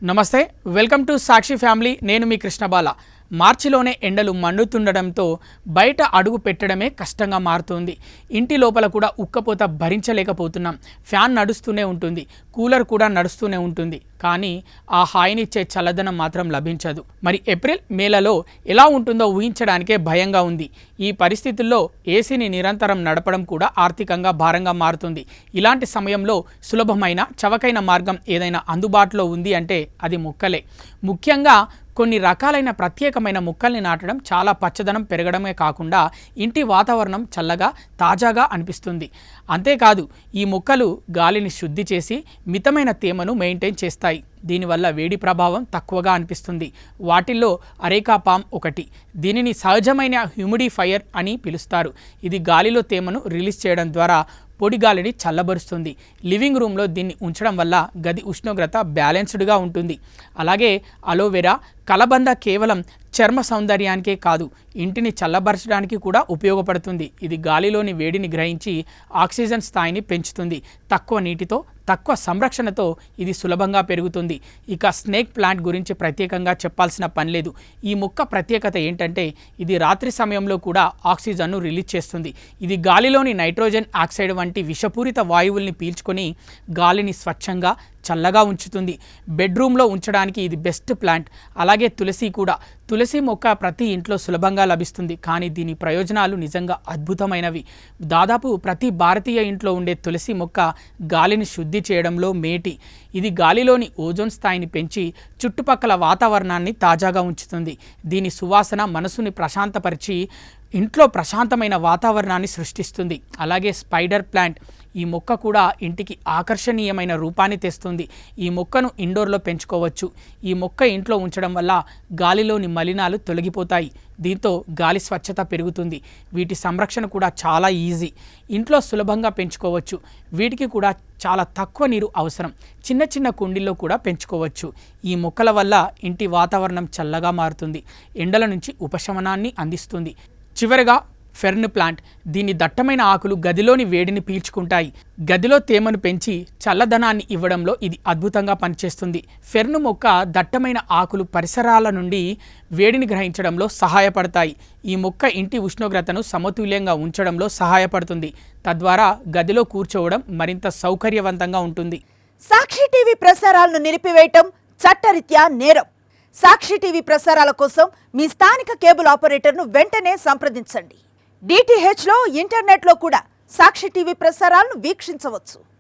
నమస్తే, welcome to Sakshi family. నేను మీ కృష్ణబాల. మార్చిలోనే ఎండలు మండుతుండడంతో బయట అడుగు పెట్టడమే కష్టంగా మారుతుంది. ఇంటి లోపల కూడా ఉక్కపోత భరించలేకపోతున్నాం. ఫ్యాన్ నడుస్తూనే ఉంటుంది, కూలర్ కూడా నడుస్తూనే ఉంటుంది, కానీ ఆ హాయినిచ్చే చల్లదనం మాత్రం లభించదు. మరి ఏప్రిల్ మేలలో ఎలా ఉంటుందో ఊహించడానికే భయంగా ఉంది. ఈ పరిస్థితుల్లో ఏసీని నిరంతరం నడపడం కూడా ఆర్థికంగా భారంగా మారుతుంది. ఇలాంటి సమయంలో సులభమైన చవకైన మార్గం ఏదైనా అందుబాటులో ఉంది అంటే అది మొక్కలే. ముఖ్యంగా కొన్ని రకాలైన ప్రత్యేకమైన మొక్కల్ని నాటడం చాలా పచ్చదనం పెరగడమే కాకుండా ఇంటి వాతావరణం చల్లగా తాజాగా అనిపిస్తుంది. అంతేకాదు, ఈ మొక్కలు గాలిని శుద్ధి చేసి మితమైన తేమను మెయింటైన్ చేస్తాయి. దీనివల్ల వేడి ప్రభావం తక్కువగా అనిపిస్తుంది. వాటిల్లో అరేకా పామ్ ఒకటి. దీనిని సహజమైన హ్యూమిడిఫైయర్ అని పిలుస్తారు. ఇది గాలిలో తేమను రిలీజ్ చేయడం ద్వారా పొడి గాలిని చల్లబరుస్తుంది. లివింగ్ రూమ్లో దీన్ని ఉంచడం వల్ల గది ఉష్ణోగ్రత బ్యాలెన్స్డ్గా ఉంటుంది. అలాగే అలోవెరా, కలబంద కేవలం చర్మ సౌందర్యానికే కాదు, ఇంటిని చల్లబరచడానికి కూడా ఉపయోగపడుతుంది. ఇది గాలిలోని వేడిని గ్రహించి ఆక్సిజన్ స్థాయిని పెంచుతుంది. తక్కువ నీటితో, తక్కువ సంరక్షణతో ఇది సులభంగా పెరుగుతుంది. ఇక స్నేక్ ప్లాంట్ గురించి ప్రత్యేకంగా చెప్పాల్సిన పని లేదు. ఈ మొక్క ప్రత్యేకత ఏంటంటే ఇది రాత్రి సమయంలో కూడా ఆక్సిజన్ను రిలీజ్ చేస్తుంది. ఇది గాలిలోని నైట్రోజన్ ఆక్సైడ్ వంటి విషపూరిత వాయువుల్ని పీల్చుకొని గాలిని స్వచ్ఛంగా చల్లగా ఉంచుతుంది. బెడ్రూమ్లో ఉంచడానికి ఇది బెస్ట్ ప్లాంట్. అలాగే తులసి కూడా. తులసి మొక్క ప్రతి ఇంట్లో సులభంగా లభిస్తుంది, కానీ దీని ప్రయోజనాలు నిజంగా అద్భుతమైనవి. దాదాపు ప్రతి భారతీయ ఇంట్లో ఉండే తులసి మొక్క గాలిని శుద్ధి చేయడంలో మేటి. ఇది గాలిలోని ఓజోన్ స్థాయిని పెంచి చుట్టుపక్కల వాతావరణాన్ని తాజాగా ఉంచుతుంది. దీని సువాసన మనసుని ప్రశాంతపరిచి ఇంట్లో ప్రశాంతమైన వాతావరణాన్ని సృష్టిస్తుంది. అలాగే స్పైడర్ ప్లాంట్. ఈ మొక్క కూడా ఇంటికి ఆకర్షణీయమైన రూపాన్ని తెస్తుంది. ఈ మొక్కను ఇండోర్లో పెంచుకోవచ్చు. ఈ మొక్క ఇంట్లో ఉంచడం వల్ల గాలిలోని మలినాలు తొలగిపోతాయి. దీంతో గాలి స్వచ్ఛత పెరుగుతుంది. వీటి సంరక్షణ కూడా చాలా ఈజీ. ఇంట్లో సులభంగా పెంచుకోవచ్చు. వీటికి కూడా చాలా తక్కువ నీరు అవసరం. చిన్న చిన్న కుండీల్లో కూడా పెంచుకోవచ్చు. ఈ మొక్కల వల్ల ఇంటి వాతావరణం చల్లగా మారుతుంది, ఎండల నుంచి ఉపశమనాన్ని అందిస్తుంది. చివరగా ఫెర్న్ ప్లాంట్. దీని దట్టమైన ఆకులు గదిలోని వేడిని పీల్చుకుంటాయి. గదిలో తేమను పెంచి చల్లదనాన్ని ఇవ్వడంలో ఇది అద్భుతంగా పనిచేస్తుంది. ఫెర్న్ మొక్క దట్టమైన ఆకులు పరిసరాల నుండి వేడిని గ్రహించడంలో సహాయపడతాయి. ఈ మొక్క ఇంటి ఉష్ణోగ్రతను సమతుల్యంగా ఉంచడంలో సహాయపడుతుంది. తద్వారా గదిలో కూర్చోవడం మరింత సౌకర్యవంతంగా ఉంటుంది. సాక్షి టీవీ ప్రసారాలను నిలిపివేయటం చట్టరీత్యా నేరం. సాక్షి టీవీ ప్రసారాల కోసం మీ స్థానిక కేబుల్ ఆపరేటర్ను వెంటనే సంప్రదించండి. DTHలో, ఇంటర్నెట్లో కూడా సాక్షి టీవీ ప్రసారాలను వీక్షించవచ్చు.